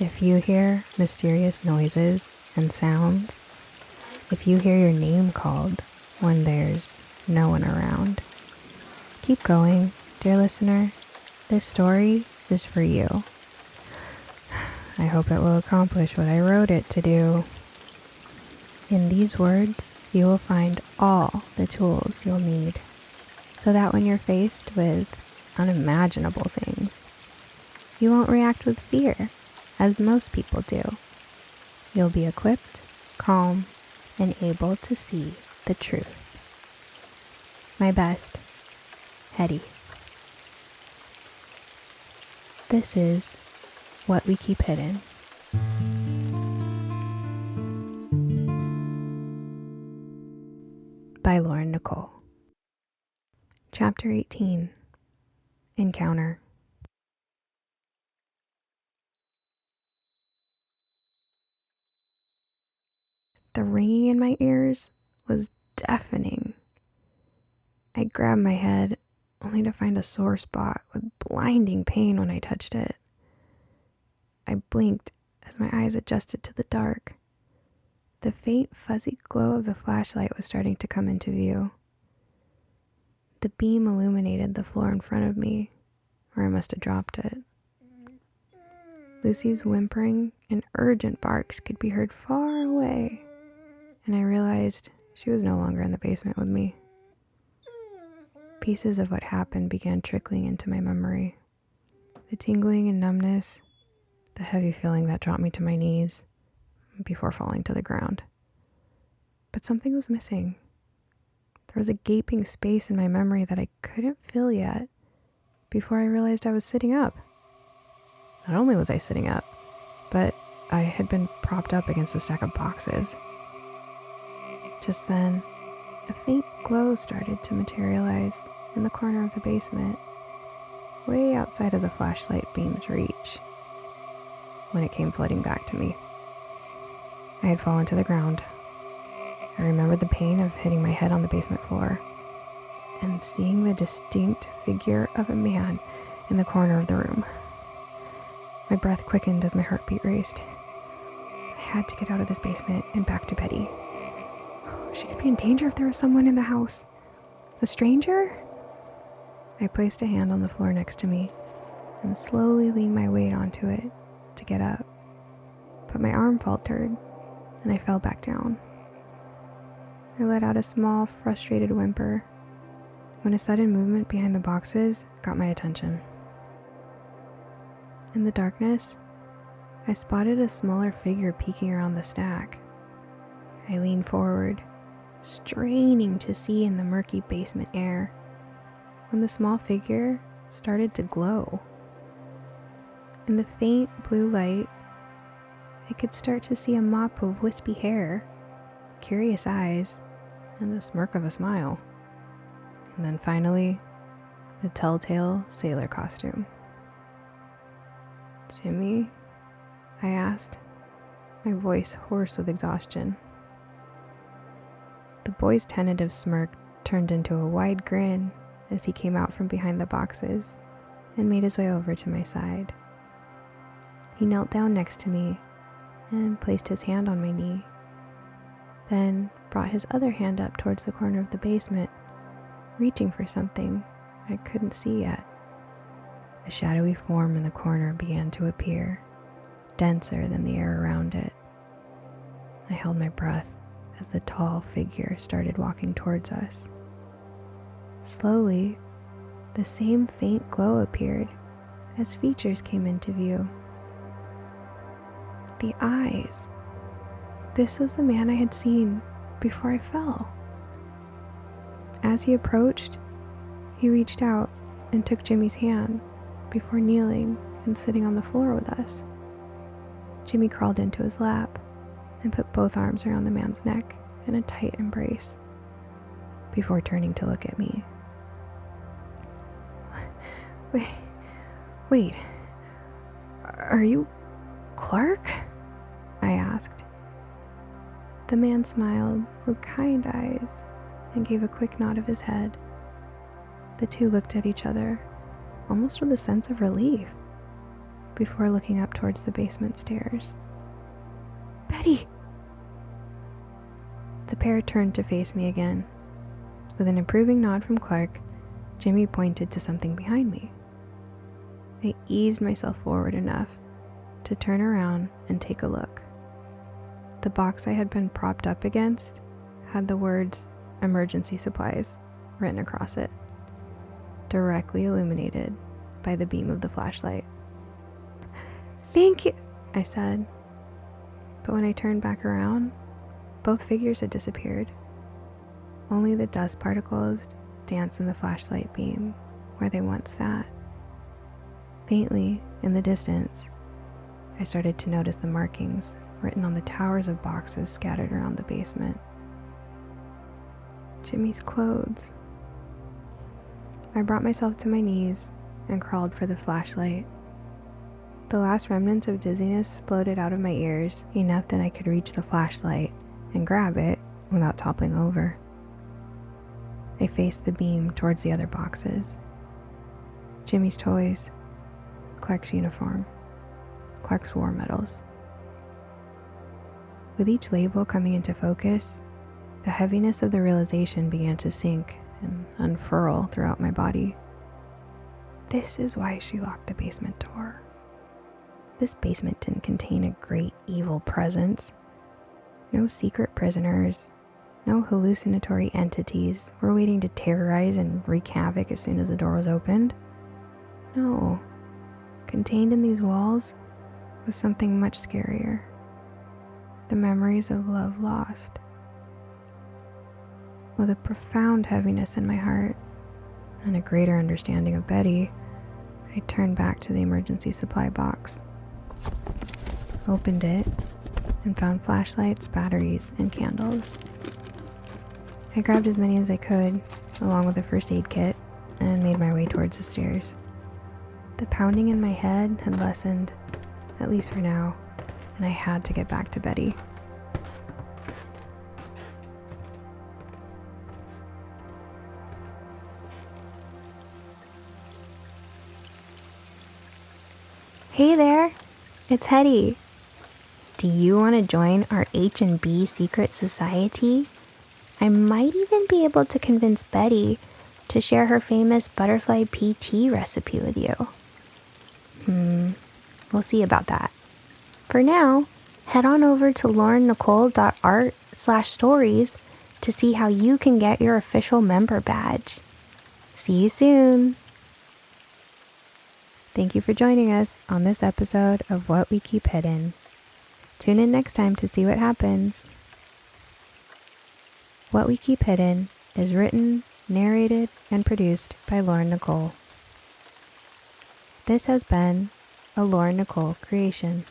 If you hear mysterious noises and sounds, if you hear your name called when there's no one around, keep going, dear listener. This story is for you. I hope it will accomplish what I wrote it to do. In these words, you will find all the tools you'll need, so that when you're faced with unimaginable things, you won't react with fear, as most people do. You'll be equipped, calm, and able to see the truth. My best, Hedy. This is What We Keep Hidden. By Lauren Nicole. Chapter 18. Encounter. The ringing in my ears was deafening. I grabbed my head, only to find a sore spot with blinding pain when I touched it. I blinked as my eyes adjusted to the dark. The faint, fuzzy glow of the flashlight was starting to come into view. The beam illuminated the floor in front of me, where I must have dropped it. Lucy's whimpering and urgent barks could be heard far away, and I realized she was no longer in the basement with me. Pieces of what happened began trickling into my memory. The tingling and numbness, the heavy feeling that dropped me to my knees before falling to the ground. But something was missing. There was a gaping space in my memory that I couldn't fill yet before I realized I was sitting up. Not only was I sitting up, but I had been propped up against a stack of boxes. Just then, a faint glow started to materialize in the corner of the basement, way outside of the flashlight beam's reach. When it came flooding back to me, I had fallen to the ground. I remembered the pain of hitting my head on the basement floor and seeing the distinct figure of a man in the corner of the room. My breath quickened as my heartbeat raced. I had to get out of this basement and back to Betty. She could be in danger if there was someone in the house. A stranger? I placed a hand on the floor next to me and slowly leaned my weight onto it to get up. But my arm faltered and I fell back down. I let out a small, frustrated whimper when a sudden movement behind the boxes got my attention. In the darkness, I spotted a smaller figure peeking around the stack. I leaned forward, straining to see in the murky basement air, when the small figure started to glow. In the faint blue light, I could start to see a mop of wispy hair, curious eyes, and a smirk of a smile. And then finally, the telltale sailor costume. "Jimmy?" I asked, my voice hoarse with exhaustion. The boy's tentative smirk turned into a wide grin as he came out from behind the boxes and made his way over to my side. He knelt down next to me and placed his hand on my knee, then brought his other hand up towards the corner of the basement, reaching for something I couldn't see yet. A shadowy form in the corner began to appear, denser than the air around it. I held my breath as the tall figure started walking towards us. Slowly, the same faint glow appeared as features came into view. The eyes. This was the man I had seen before I fell. As he approached, he reached out and took Jimmy's hand before kneeling and sitting on the floor with us. Jimmy crawled into his lap and put both arms around the man's neck in a tight embrace before turning to look at me. Wait, are you Clark? I asked. The man smiled with kind eyes and gave a quick nod of his head. The two looked at each other, almost with a sense of relief, before looking up towards the basement stairs. "Betty!" The pair turned to face me again. With an approving nod from Clark, Jimmy pointed to something behind me. I eased myself forward enough to turn around and take a look. The box I had been propped up against had the words "emergency supplies" written across it, directly illuminated by the beam of the flashlight. "Thank you," I said. But when I turned back around, both figures had disappeared. Only the dust particles danced in the flashlight beam where they once sat. Faintly, in the distance, I started to notice the markings written on the towers of boxes scattered around the basement. Jimmy's clothes. I brought myself to my knees and crawled for the flashlight. The last remnants of dizziness floated out of my ears, enough that I could reach the flashlight and grab it without toppling over. I faced the beam towards the other boxes. Jimmy's toys, Clark's uniform, Clark's war medals. With each label coming into focus, the heaviness of the realization began to sink and unfurl throughout my body. This is why she locked the basement door. This basement didn't contain a great evil presence. No secret prisoners, no hallucinatory entities were waiting to terrorize and wreak havoc as soon as the door was opened. No, contained in these walls was something much scarier. The memories of love lost. With a profound heaviness in my heart and a greater understanding of Betty, I turned back to the emergency supply box, opened it, and found flashlights, batteries, and candles. I grabbed as many as I could, along with a first aid kit, and made my way towards the stairs. The pounding in my head had lessened, at least for now, and I had to get back to Betty. Hey there, it's Hedy. Do you want to join our H&B secret society? I might even be able to convince Betty to share her famous butterfly PT recipe with you. We'll see about that. For now, head on over to laurennicole.art/stories to see how you can get your official member badge. See you soon. Thank you for joining us on this episode of What We Keep Hidden. Tune in next time to see what happens. What We Keep Hidden is written, narrated, and produced by Lauren Nicole. This has been a Lauren Nicole creation.